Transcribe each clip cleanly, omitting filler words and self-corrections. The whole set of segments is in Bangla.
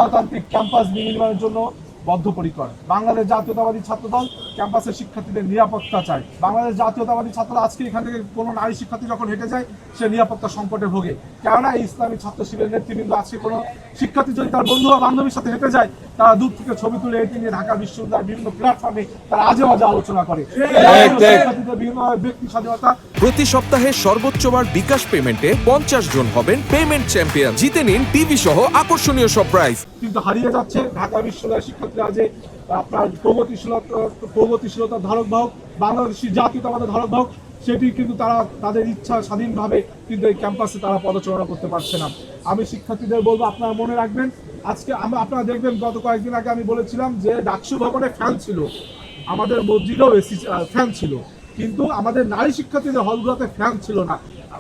গণতান্ত্রিক ক্যাম্পাস নির্মাণের জন্য বদ্ধপরিকর। বাংলাদেশ জাতীয়তাবাদী ছাত্রদল ক্যাম্পাসের শিক্ষার্থীদের নিরাপত্তা চায়। বাংলাদেশ জাতীয়তাবাদী ছাত্ররা আজকে এখান থেকে কোনো নারী শিক্ষার্থী যখন হেঁটে যায় সে নিরাপত্তা সংকটে ভোগে। কেননা এই ইসলামী ছাত্র শিবিরের নেতৃবৃন্দ আজকে কোনো শিক্ষার্থী যদি তার বন্ধু বা বান্ধবীর সাথে হেঁটে যায় তারা দূর থেকে ছবি তুলে এটি নিয়ে ঢাকা বিশ্ববিদ্যালয়ের বিভিন্ন প্ল্যাটফর্মে তারা আজে বাজে আলোচনা করে। শিক্ষার্থীদের বিভিন্ন ব্যক্তি স্বাধীনতা। প্রতি সপ্তাহে সর্বোচ্চবার বিকাশ পেমেন্টে 50 জন হবেন পেমেন্ট চ্যাম্পিয়ন। জিতে নিন টিভি সহ আকর্ষণীয় সব প্রাইজ। কিন্তু হারিয়ে যাচ্ছে ঢাকা বিশ্ববিদ্যালয়ের শিক্ষার্থীরা যে আপনার প্রগতিশীলতার ধারক বাহক, বাংলাদেশি জাতীয়তাবাদের ধারক বাহক, সেটি কিন্তু তারা তাদের ইচ্ছা স্বাধীনভাবে কিন্তু এই ক্যাম্পাসে তারা পদচারণা করতে পারছে না। আমি শিক্ষার্থীদের বলবো আপনারা মনে রাখবেন, আজকে আপনারা দেখবেন গত কয়েকদিন আগে আমি বলেছিলাম যে ডাকসু ভবনে ফ্যান ছিল, আমাদের মসজিদেও এসি ফ্যান ছিল, কিন্তু আমাদের নারী শিক্ষার্থীদের হলগুলোতে ফ্যান ছিল না,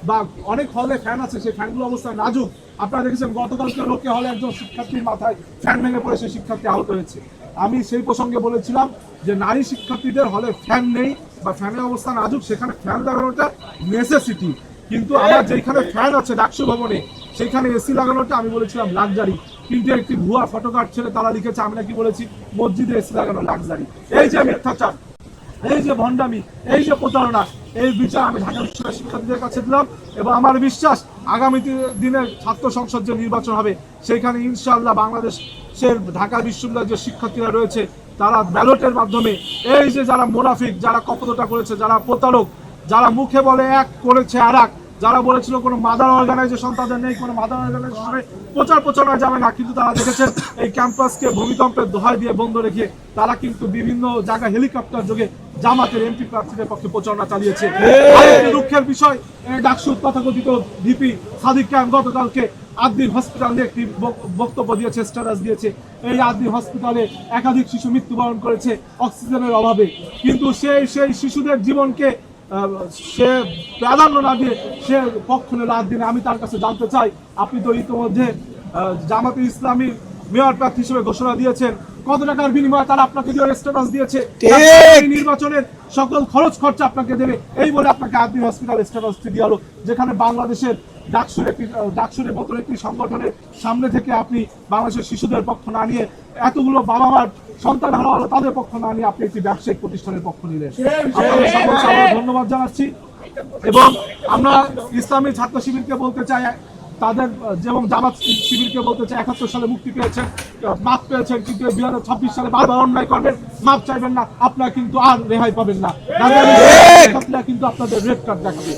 বা অনেক হলে ফ্যান আছে সেই ফ্যানগুলো অবস্থা নাজুক। আপনারা দেখেছেন গতকালকে লোকে হলে একজন শিক্ষার্থীর মাথায় ফ্যান ভেঙে পড়ে সেই শিক্ষার্থী আহত হয়েছে। আমি সেই প্রসঙ্গে বলেছিলাম যে নারী শিক্ষার্থীদের হলে ফ্যান নেই বা ফ্যানের অবস্থা নাজুক, সেখানে ফ্যান লাগানোটা নেসেসিটি, কিন্তু আমার যেখানে ফ্যান আছে ডাকসু ভবনে সেখানে এসি লাগানোটা আমি বলেছিলাম লাক্সারি। কিন্তু একটি ভুয়া ফটোকার্ড ছেলে তারা লিখেছে আমি নাকি বলেছি মসজিদে এসি লাগানো লাক্সারি। এই যে মিথ্যাচার, এই যে ভণ্ডামি, এই যে প্রতারণা, এই বিচার আমি ঢাকা বিশ্ববিদ্যালয়ের শিক্ষার্থীদের কাছে দিলাম। এবং আমার বিশ্বাস আগামী দিনের ছাত্র সংসদ যে নির্বাচন হবে সেইখানে ইনশাআল্লাহ বাংলাদেশের ঢাকা বিশ্ববিদ্যালয়ের যে শিক্ষার্থীরা রয়েছে তারা ব্যালটের মাধ্যমে এই যে যারা মুনাফিক, যারা কপটতা করেছে, যারা প্রতারক, যারা মুখে বলে এক করেছে আর এক, যারা বলেছিল কোনো মাদার অর্গানাইজেশন তাদের নেই, কোনো মাদার অর্গানাইজেশনে প্রচারণা যাবে না, কিন্তু তারা দেখেছেন এই ক্যাম্পাসকে ভূমিকম্পের দোহাই দিয়ে বন্ধ রেখে তারা কিন্তু বিভিন্ন জায়গায় হেলিকপ্টার যোগে জামাতের এমপি প্রার্থীদের পক্ষে প্রচারণা চালিয়েছে। দুঃখের বিষয় ডাকসুর তথাকথিত ভিপি সাদিক খান গতকালকে আদ্দিন হসপিটালে একটি বক্তব্য দিয়েছে, স্ট্যাটাস দিয়েছে। এই আদ্দিন হসপিটালে একাধিক শিশু মৃত্যুবরণ করেছে অক্সিজেনের অভাবে, কিন্তু সেই শিশুদের জীবনকে সে প্রাধান্য না দিয়ে সে পক্ষ নিল আদ্দিনে। আমি তার কাছে জানতে চাই, আপনি তো ইতিমধ্যে জামাতে ইসলামীর মেয়র প্রার্থী হিসেবে ঘোষণা দিয়েছেন, কত টাকার বিনিময়ে তারা আপনাকে দিয়ে স্ট্যাটাস দিয়েছে, নির্বাচনের সকল খরচ খরচা আপনাকে দেবে, এই বলে আপনাকে আদ্দিন হসপিটাল স্ট্যাটাসটি দেওয়া হলো, যেখানে বাংলাদেশের ডাকসুরের মতো একটি সংগঠনের সামনে থেকে আপনি বাংলাদেশের শিশুদের পক্ষ না নিয়ে, এতগুলো বাবা মার সন্তান হারা হলো তাদের পক্ষ না নিয়ে আপনি একটি ব্যবসায়িক প্রতিষ্ঠানের পক্ষ নিলেন। আপনাদের ধন্যবাদ জানাচ্ছি। এবং আমরা ইসলামী ছাত্র শিবিরকে বলতে চাই, তাদের যেমন জামাত শিবিরকে বলতে চাই, 71 সালে মুক্তি পেয়েছেন, মাফ পেয়েছেন, কিন্তু 2026 সালে বারবার অন্যায় করবেন, মাফ চাইবেন না, আপনারা কিন্তু আর রেহাই পাবেন না, কিন্তু আপনাদের রেড কার্ড দেখাবে।